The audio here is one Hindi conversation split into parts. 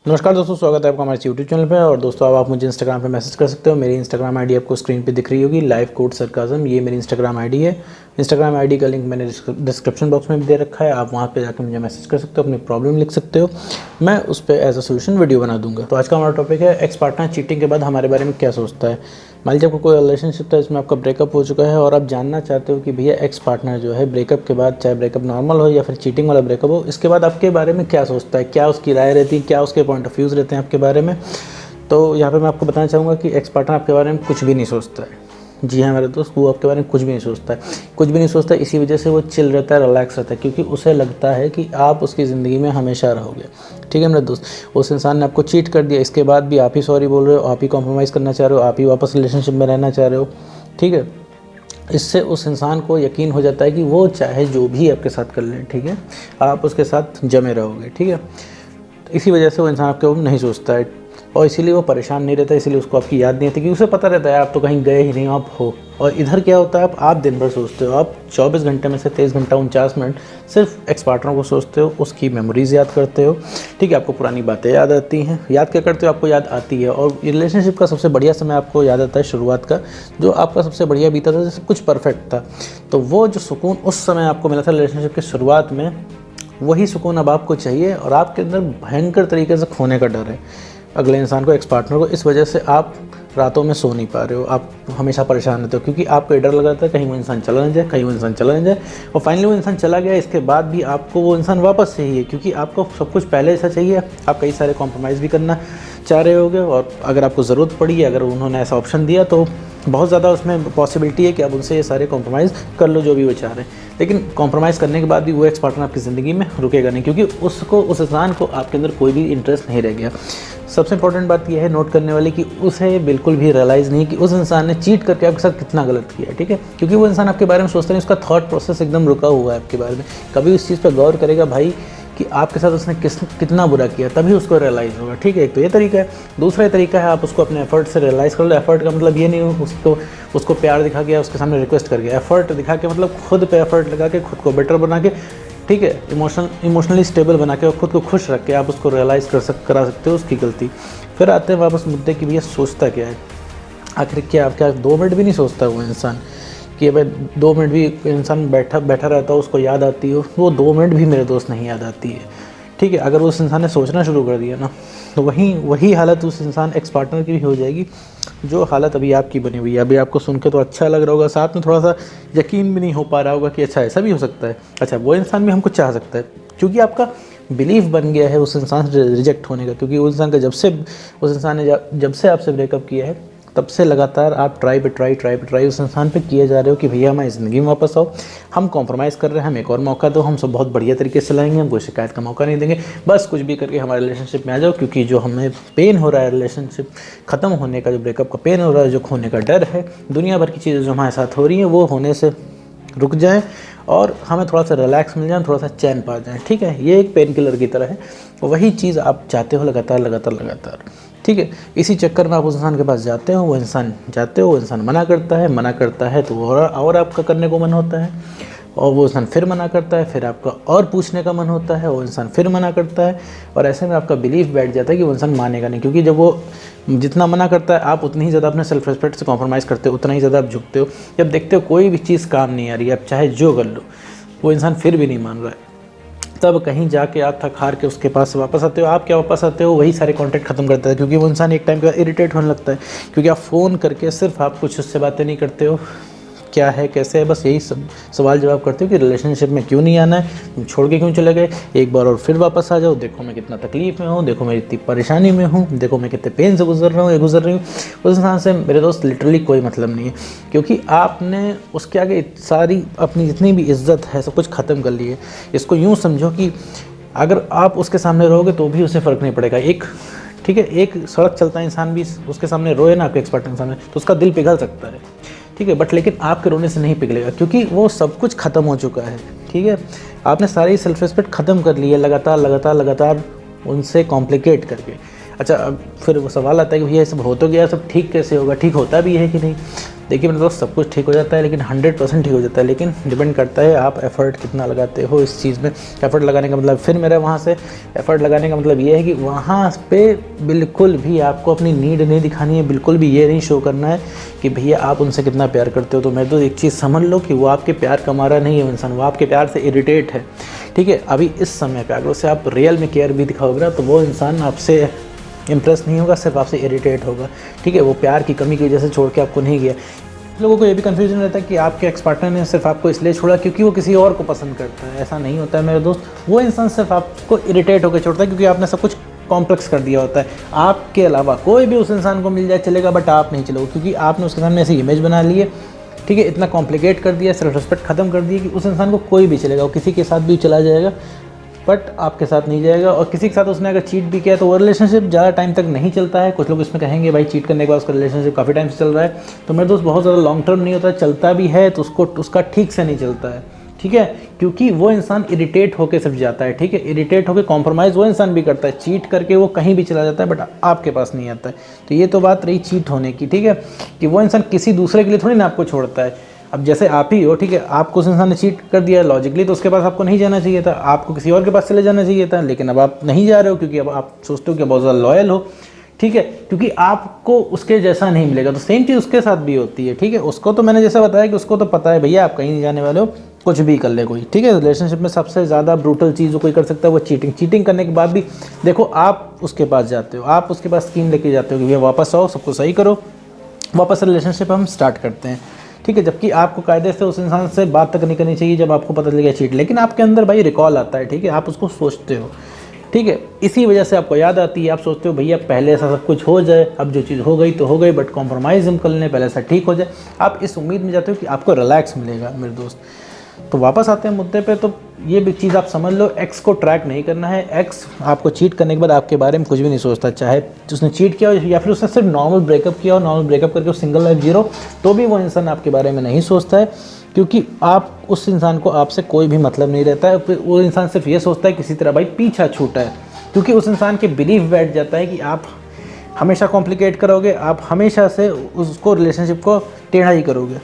नमस्कार दोस्तों, स्वागत है आपका हमारे यूट्यूब चैनल पे। और दोस्तों अब आप मुझे इंस्टाग्राम पे मैसेज कर सकते हो। मेरी इंस्टाग्राम आईडी आपको स्क्रीन पे दिख रही होगी, लाइफ कोड सरकाज़म। ये मेरी इंस्टाग्राम आईडी है। इंस्टाग्राम आईडी का लिंक मैंने डिस्क्रिप्शन बॉक्स में भी दे रखा है। आप वहाँ पे जाकर मुझे मैसेज कर सकते हो, अपनी प्रॉब्लम लिख सकते हो, मैं उस पर एज अ सोल्यूशन वीडियो बना दूंगा। तो आज का हमारा टॉपिक है एक्स पार्टनर चीटिंग के बाद हमारे बारे में क्या सोचता है। मान लीजिए आपको कोई रिलेशनशिप था, इसमें आपका ब्रेकअप हो चुका है और आप जानना चाहते हो कि भैया एक्स पार्टनर जो है ब्रेकअप के बाद, चाहे ब्रेकअप नॉर्मल हो या फिर चीटिंग वाला ब्रेकअप हो, इसके बाद आपके बारे में क्या सोचता है, क्या उसकी राय रहती है, क्या उसके पॉइंट ऑफ व्यूज़ रहते हैं आपके बारे में। तो यहाँ पे मैं आपको बताना चाहूँगा कि एक्स पार्टनर आपके बारे में कुछ भी नहीं सोचता है। जी हाँ मेरे दोस्त, वो आपके बारे में कुछ भी नहीं सोचता है, कुछ भी नहीं सोचता है। इसी वजह से वो चिल रहता है, रिलैक्स रहता है, क्योंकि उसे लगता है कि आप उसकी ज़िंदगी में हमेशा रहोगे। ठीक है मेरे दोस्त, उस इंसान ने आपको चीट कर दिया, इसके बाद भी आप ही सॉरी बोल रहे हो, आप ही कॉम्प्रोमाइज़ करना चाह रहे हो, आप ही वापस रिलेशनशिप में रहना चाह रहे हो। ठीक है, इससे उस इंसान को यकीन हो जाता है कि वो चाहे जो भी आपके साथ कर ले, ठीक है, आप उसके साथ जमे रहोगे। ठीक है, तो इसी वजह से वो इंसान आपके ऊपर नहीं सोचता है और इसीलिए वो परेशान नहीं रहता, इसीलिए उसको आपकी याद नहीं आती, क्योंकि उसे पता रहता है आप तो कहीं गए ही नहीं, आप हो। और इधर क्या होता है, आप दिन भर सोचते हो, आप 24 घंटे में से 23 घंटा 49 मिनट सिर्फ एक्स पार्टनर को सोचते हो, उसकी मेमोरीज़ याद करते हो। ठीक है, आपको पुरानी बातें याद आती हैं। याद क्या करते हो, आपको याद आती है। और रिलेशनशिप का सबसे बढ़िया समय आपको याद आता है शुरुआत का, जो आपका सबसे बढ़िया बीता था, सब कुछ परफेक्ट था। तो वो जो सुकून उस समय आपको मिला था रिलेशनशिप की शुरुआत में, वही सुकून अब आपको चाहिए। और आपके अंदर भयंकर तरीके से खोने का डर है अगले इंसान को, एक्स पार्टनर को। इस वजह से आप रातों में सो नहीं पा रहे हो, आप हमेशा परेशान रहते हो, क्योंकि आपको ये डर लगा था कहीं वो इंसान चला ना जाए, कहीं वो इंसान चला ना जाए। और फाइनली वो इंसान चला गया, इसके बाद भी आपको वो इंसान वापस चाहिए, क्योंकि आपको सब कुछ पहले ऐसा चाहिए। आप कई सारे कॉम्प्रोमाइज़ भी करना चाह रहे होगे, और अगर आपको ज़रूरत पड़ी, अगर उन्होंने ऐसा ऑप्शन दिया, तो बहुत ज़्यादा उसमें पॉसिबिलिटी है कि आप उनसे ये सारे कॉम्प्रोमाइज़ कर लो, जो भी वो चाह रहे हैं। लेकिन कॉम्प्रोमाइज़ करने के बाद भी वो एक्स पार्टनर आपकी ज़िंदगी में रुकेगा नहीं, क्योंकि उसको, उस इंसान को आपके अंदर कोई भी इंटरेस्ट नहीं रह गया। सबसे इंपॉर्टेंट बात यह है नोट करने वाली, कि उसे बिल्कुल भी रियलाइज़ नहीं कि उस इंसान ने चीट करके आपके साथ कितना गलत किया है। ठीक है, क्योंकि वो इंसान आपके बारे में सोचता नहीं, उसका थॉट प्रोसेस एकदम रुका हुआ है आपके बारे में। कभी उस चीज़ पर गौर करेगा भाई कि आपके साथ उसने कितना बुरा किया, तभी उसको रियलाइज़ होगा। ठीक है, एक तो ये तरीका है। दूसरा तरीका है, आप उसको अपने एफर्ट से रियलाइज़ कर लो। एफर्ट का मतलब ये नहीं हो उसको प्यार दिखा के उसके सामने रिक्वेस्ट करके। एफर्ट दिखा के मतलब खुद पे एफर्ट लगा के, खुद को बेटर बना के, ठीक है, इमोशनली स्टेबल बना के और खुद को खुश रख के आप उसको रियलाइज़ करा सकते हो उसकी गलती। फिर आते हैं वापस मुद्दे की, भैया सोचता क्या है आखिर। क्या 2 मिनट भी नहीं सोचता वो इंसान, कि भाई 2 मिनट भी इंसान बैठा रहता हो, उसको याद आती हो, वो 2 मिनट भी मेरे दोस्त नहीं याद आती है। ठीक है, अगर उस इंसान ने सोचना शुरू कर दिया ना, तो वही हालत उस इंसान एक्स पार्टनर की भी हो जाएगी, जो हालत अभी आपकी बनी हुई है। अभी आपको सुन के तो अच्छा लग रहा होगा, साथ में थोड़ा सा यकीन भी नहीं हो पा रहा होगा कि अच्छा ऐसा भी हो सकता है, अच्छा वो इंसान भी हमको चाह सकता है, क्योंकि आपका बिलीफ बन गया है उस इंसान से रिजेक्ट होने का। क्योंकि उस इंसान का उस इंसान ने जब से आपसे ब्रेकअप किया है, तब से लगातार आप ट्राई पे ट्राई उस इंसान पे किए जा रहे हो कि भैया हमारी ज़िंदगी में वापस आओ, हम कॉम्प्रोमाइज़ कर रहे हैं, हम एक और मौका दो, हम सब बहुत बढ़िया तरीके से चलाएंगे, हम कोई शिकायत का मौका नहीं देंगे, बस कुछ भी करके हमारे रिलेशनशिप में आ जाओ। क्योंकि जो हमें पेन हो रहा है रिलेशनशिप ख़त्म होने का, जो ब्रेकअप का पेन हो रहा है, जो खोने का डर है, दुनिया भर की चीज़ें जो हमारे साथ हो रही हैं, वो होने से रुक जाएँ और हमें थोड़ा सा रिलैक्स मिल जाए, थोड़ा सा चैन पा जाए। ठीक है, ये एक पेन किलर की तरह है, वही चीज़ आप चाहते हो लगातार। ठीक है, इसी चक्कर में आप उस इंसान के पास जाते हो, वो इंसान मना करता है तो और आपका करने को मन होता है, और वो इंसान फिर मना करता है, फिर आपका और पूछने का मन होता है, वो इंसान फिर मना करता है, और ऐसे में आपका बिलीफ बैठ जाता है कि वो इंसान मानेगा नहीं। क्योंकि जब वो जितना मना करता है, आप उतनी ही ज़्यादा अपने सेल्फ रिस्पेक्ट से कॉम्प्रोमाइज़ करते हो, उतना ही ज़्यादा आप झुकते हो। जब देखते हो कोई भी चीज़ काम नहीं आ रही है, आप चाहे जो कर लो, वो इंसान फिर भी नहीं मान रहा है, तब कहीं जाके आप थक हार के उसके पास वापस आते हो। आप क्या वापस आते हो, वही सारे कॉन्टैक्ट खत्म करता है, क्योंकि वो इंसान एक टाइम के बाद इरिटेट होने लगता है। क्योंकि आप फ़ोन करके सिर्फ आप कुछ उससे बातें नहीं करते हो, क्या है कैसे है, बस यही सब सवाल जवाब करते हो कि रिलेशनशिप में क्यों नहीं आना है, तुम छोड़ के क्यों चले गए, एक बार और फिर वापस आ जाओ, देखो मैं कितना तकलीफ़ में हूँ, देखो मैं इतनी परेशानी में हूँ, देखो मैं कितने पेन से गुजर रही हूँ। उस इंसान से मेरे दोस्त लिटरली कोई मतलब नहीं है, क्योंकि आपने उसके आगे सारी अपनी जितनी भी इज्जत है सब कुछ ख़त्म कर ली है। इसको यूँ समझो कि अगर आप उसके सामने रहोगे तो भी उसे फ़र्क नहीं पड़ेगा। ठीक है, एक सड़क चलता इंसान भी उसके सामने रोए ना, आपके एक्स पार्टनर के सामने, तो उसका दिल पिघल सकता है। ठीक है, बट लेकिन आपके रोने से नहीं पिघलेगा, क्योंकि वो सब कुछ ख़त्म हो चुका है। ठीक है, आपने सारी सेल्फ रिस्पेक्ट ख़त्म कर ली है लगातार उनसे कॉम्प्लिकेट करके। अच्छा, अब फिर वो सवाल आता है कि भैया ये सब हो तो गया, सब ठीक कैसे होगा, ठीक होता भी है कि नहीं। देखिए मेरे दोस्त, सब कुछ ठीक हो जाता है, लेकिन 100% ठीक हो जाता है, लेकिन डिपेंड करता है आप एफ़र्ट कितना लगाते हो इस चीज़ में। एफ़र्ट लगाने का मतलब, फिर मेरा वहाँ से एफ़र्ट लगाने का मतलब ये है कि वहाँ पे बिल्कुल भी आपको अपनी नीड नहीं दिखानी है, बिल्कुल भी ये नहीं शो करना है कि भैया आप उनसे कितना प्यार करते हो। तो मैं तो एक चीज़ समझ लो कि वो आपके प्यार कमा रहा नहीं है इंसान, वो आपके प्यार से इरिटेट है, ठीक है। अभी इस समय पे अगर उसे आप रियल में केयर भी दिखाओगे ना, तो वो इंसान आपसे इम्प्रेस नहीं होगा, सिर्फ आपसे इरिटेट होगा, ठीक है। वो प्यार की कमी की वजह से छोड़ के आपको नहीं गया। लोगों को ये भी कन्फ्यूजन रहता है कि आपके एक्स पार्टनर ने सिर्फ आपको इसलिए छोड़ा क्योंकि वो किसी और को पसंद करता है। ऐसा नहीं होता है मेरे दोस्त, वो इंसान सिर्फ आपको इरिटेट होकर छोड़ता है क्योंकि आपने सब कुछ कॉम्प्लेक्स कर दिया होता है। आपके अलावा कोई भी उस इंसान को मिल जाए चलेगा, बट आप नहीं चलोगे, क्योंकि आपने उसके सामने ऐसी इमेज बना ली है, ठीक है। इतना कॉम्प्लिकेट कर दिया, सेल्फ रिस्पेक्ट ख़त्म कर दिया कि उस इंसान को कोई भी चलेगा, वो किसी के साथ भी चला जाएगा, बट आपके साथ नहीं जाएगा। और किसी के साथ उसने अगर चीट भी किया तो वो रिलेशनशिप ज़्यादा टाइम तक नहीं चलता है। कुछ लोग इसमें कहेंगे भाई चीट करने के बाद उसका रिलेशनशिप काफ़ी टाइम से चल रहा है, तो मेरे दोस्त बहुत ज़्यादा लॉन्ग टर्म नहीं होता है। चलता भी है तो उसका ठीक से नहीं चलता है, ठीक है, क्योंकि वो इंसान इरिटेट होकर सिर्फ जाता है, ठीक है। इरिटेट होकर कॉम्प्रोमाइज़ वो इंसान भी करता है, चीट करके वो कहीं भी चला जाता है, बट आपके पास नहीं आता है। तो ये तो बात रही चीट होने की, ठीक है, कि वो इंसान किसी दूसरे के लिए थोड़ी ना आपको छोड़ता है। अब जैसे आप ही हो, ठीक है, आपको उस इंसान ने चीट कर दिया लॉजिकली, तो उसके पास आपको नहीं जाना चाहिए था, आपको किसी और के पास चले जाना चाहिए था, लेकिन अब आप नहीं जा रहे हो क्योंकि अब आप सोचते हो कि बहुत ज़्यादा लॉयल हो, ठीक है, क्योंकि आपको उसके जैसा नहीं मिलेगा। तो सेम चीज़ उसके साथ भी होती है, ठीक है। उसको तो मैंने जैसा बताया कि उसको तो पता है भैया आप कहीं नहीं जाने वाले हो, कुछ भी कर ले कोई, ठीक है। रिलेशनशिप में सबसे ज़्यादा ब्रूटल चीज़ जो कोई कर सकता है वो चीटिंग करने के बाद भी देखो आप उसके पास जाते हो, आप उसके पास स्कीम लेके जाते हो कि भैया वापस आओ, सबको सही करो, वापस रिलेशनशिप हम स्टार्ट करते हैं, ठीक है। जबकि आपको कायदे से उस इंसान से बात तक नहीं करनी चाहिए जब आपको पता चल गया चीट, लेकिन आपके अंदर भाई रिकॉल आता है, ठीक है, आप उसको सोचते हो, ठीक है। इसी वजह से आपको याद आती है, आप सोचते हो भैया पहले ऐसा सब कुछ हो जाए, अब जो चीज़ हो गई तो हो गई, बट कॉम्प्रोमाइज़ हम कर लें, पहले ऐसा ठीक हो जाए। आप इस उम्मीद में जाते हो कि आपको रिलैक्स मिलेगा मेरे दोस्त। तो वापस आते हैं मुद्दे पे, तो ये भी चीज़ आप समझ लो, एक्स को ट्रैक नहीं करना है। एक्स आपको चीट करने के बाद आपके बारे में कुछ भी नहीं सोचता, चाहे उसने चीट किया हो या फिर उसने सिर्फ नॉर्मल ब्रेकअप किया हो, नॉर्मल ब्रेकअप करके सिंगल लाइफ जीरो, तो भी वो इंसान आपके बारे में नहीं सोचता है, क्योंकि आप उस इंसान को आपसे कोई भी मतलब नहीं रहता है। वो इंसान सिर्फ ये सोचता है किसी तरह भाई पीछा छूटा है, क्योंकि उस इंसान के बिलीफ बैठ जाता है कि आप हमेशा कॉम्प्लिकेट करोगे, आप हमेशा से उसको रिलेशनशिप को टेढ़ा ही करोगे।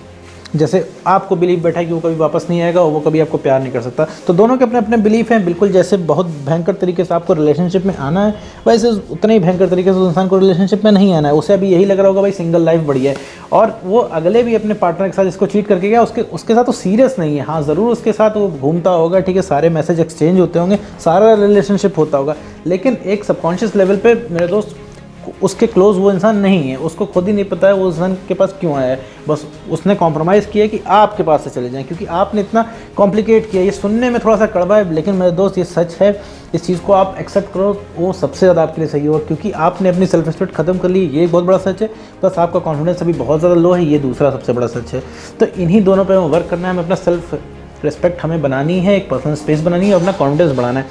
जैसे आपको बिलीफ बैठा है कि वो कभी वापस नहीं आएगा और वो कभी आपको प्यार नहीं कर सकता। तो दोनों के अपने अपने बिलीफ हैं। बिल्कुल जैसे बहुत भयंकर तरीके से आपको रिलेशनशिप में आना है, वैसे उतने ही भयंकर तरीके से उस इंसान को रिलेशनशिप में नहीं आना है। उसे अभी यही लग रहा होगा भाई सिंगल लाइफ बढ़िया है, और वो अगले भी अपने पार्टनर के साथ इसको चीट करके गया, उसके साथ तो सीरियस नहीं है। हाँ ज़रूर उसके साथ वो घूमता होगा, ठीक है, सारे मैसेज एक्सचेंज होते होंगे, सारा रिलेशनशिप होता होगा, लेकिन एक सबकॉन्शियस लेवल पर मेरे दोस्त उसके क्लोज वो इंसान नहीं है। उसको खुद ही नहीं पता है वो इंसान के पास क्यों आया है, बस उसने कॉम्प्रोमाइज़ किया कि आपके पास से चले जाएं, क्योंकि आपने इतना कॉम्प्लिकेट किया। ये सुनने में थोड़ा सा कड़वा है, लेकिन मेरे दोस्त ये सच है। इस चीज़ को आप एक्सेप्ट करो, वो सबसे ज़्यादा आपके लिए सही हो, क्योंकि आपने अपनी सेल्फ रिस्पेक्ट खत्म कर ली, ये एक बहुत बड़ा सच है। प्लस आपका कॉन्फिडेंस अभी बहुत ज़्यादा लो है, ये दूसरा सबसे बड़ा सच है। तो इन्हीं दोनों पर हमें वर्क करना है, हमें अपना सेल्फ रिस्पेक्ट हमें बनानी है, एक पर्सनल स्पेस बनानी है, अपना कॉन्फिडेंस बढ़ाना है।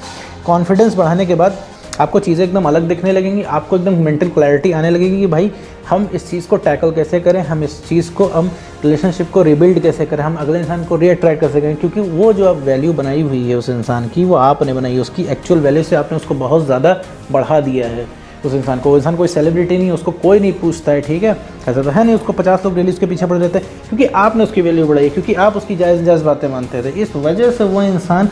कॉन्फिडेंस बढ़ाने के बाद आपको चीज़ें एकदम अलग दिखने लगेंगी, आपको एकदम मेंटल क्लैरिटी आने लगेगी कि भाई हम इस चीज़ को टैकल कैसे करें, हम इस चीज़ को, हम रिलेशनशिप को रिबिल्ड कैसे करें, हम अगले इंसान को रीअट्रैक्ट कैसे करें। क्योंकि वो जो आप वैल्यू बनाई हुई है उस इंसान की, वो आपने बनाई है, उसकी एक्चुअल वैल्यू से आपने उसको बहुत ज़्यादा बढ़ा दिया है उस इंसान को। वो इंसान कोई सेलिब्रिटी नहीं है, उसको कोई नहीं पूछता है, ठीक है, ऐसा तो है नहीं, उसको 50 लोग डेली उसके पीछे पड़ जाते हैं, क्योंकि आपने उसकी वैल्यू बढ़ाई, क्योंकि आप उसकी जायज़ बातें मानते थे। इस वजह से वो इंसान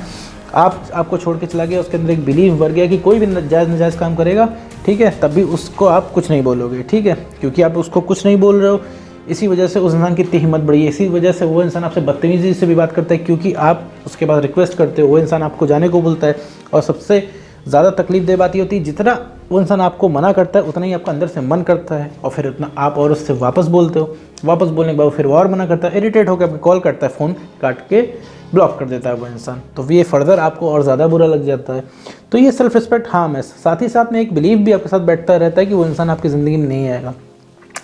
आपको छोड़ के चला गया। उसके अंदर एक बिलीव बढ़ गया कि कोई भी जायज़ काम करेगा, ठीक है, तभी उसको आप कुछ नहीं बोलोगे, ठीक है, क्योंकि आप उसको कुछ नहीं बोल रहे हो। इसी वजह से उस इंसान की इतनी हिम्मत बढ़ी है, इसी वजह से वो इंसान आपसे बदतमीज़ी से भी बात करता है, क्योंकि आप उसके पास रिक्वेस्ट करते हो, वो इंसान आपको जाने को बोलता है। और सबसे ज़्यादा तकलीफ दे बात ये होती है, जितना वो इंसान आपको मना करता है उतना ही आपका अंदर से मन करता है, और फिर उतना आप और उससे वापस बोलते हो। वापस बोलने के बाद फिर वो और मना करता है, इरिटेट होकर आपको कॉल करता है, फ़ोन काट के ब्लॉक कर देता है वो इंसान। तो ये फर्दर आपको और ज़्यादा बुरा लग जाता है। तो ये सेल्फ रिस्पेक्ट हार्म है। साथ ही साथ में एक बिलीव भी आपके साथ बैठता रहता है कि वो इंसान आपकी ज़िंदगी में नहीं आएगा।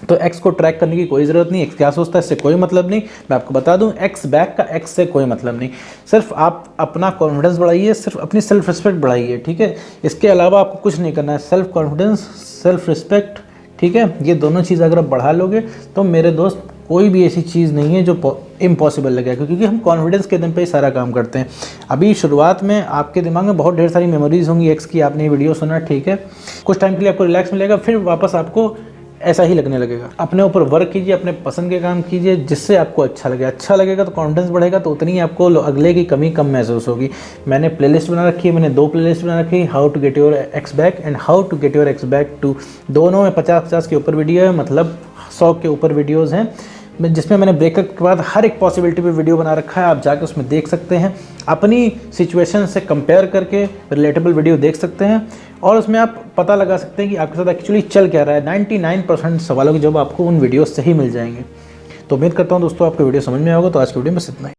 तो एक्स को ट्रैक करने की कोई ज़रूरत नहीं, एक्स क्या सोचता है इससे कोई मतलब नहीं। मैं आपको बता दूं, एक्स बैक का एक्स से कोई मतलब नहीं। सिर्फ आप अपना कॉन्फिडेंस बढ़ाइए, सिर्फ अपनी सेल्फ रिस्पेक्ट बढ़ाइए, ठीक है। इसके अलावा आपको कुछ नहीं करना है। सेल्फ कॉन्फिडेंस, सेल्फ रिस्पेक्ट, ठीक है, ये दोनों चीज़ अगर आप बढ़ा लोगे तो मेरे दोस्त कोई भी ऐसी चीज़ नहीं है जो इम्पॉसिबल लगे, क्योंकि हम कॉन्फिडेंस के दम पे ही सारा काम करते हैं। अभी शुरुआत में आपके दिमाग में बहुत ढेर सारी मेमोरीज होंगी एक्स की, आपने वीडियो सुना, ठीक है, कुछ टाइम के लिए आपको रिलैक्स मिलेगा, फिर वापस आपको ऐसा ही लगने लगेगा। अपने ऊपर वर्क कीजिए, अपने पसंद के काम कीजिए जिससे आपको अच्छा लगे। अच्छा लगेगा तो कॉन्फिडेंस बढ़ेगा, तो उतनी ही आपको अगले की कमी कम महसूस होगी। मैंने प्लेलिस्ट बना रखी है, मैंने 2 प्लेलिस्ट बना रखी है, how to get your ex back and how to get your ex back two. दोनों में 50-50 के ऊपर वीडियो है, मतलब 100 के ऊपर वीडियोज़ हैं, जिसमें मैंने ब्रेकअप के बाद हर एक पॉसिबिलिटी पे वीडियो बना रखा है। आप जाकर उसमें देख सकते हैं, अपनी सिचुएशन से कंपेयर करके रिलेटेबल वीडियो देख सकते हैं और उसमें आप पता लगा सकते हैं कि आपके साथ एक्चुअली चल क्या रहा है। 99% सवालों के जवाब आपको उन वीडियो से ही मिल जाएंगे। तो उम्मीद करता हूँ दोस्तों आपको वीडियो समझ में आएगा। तो आज की वीडियो में बस इतना ही।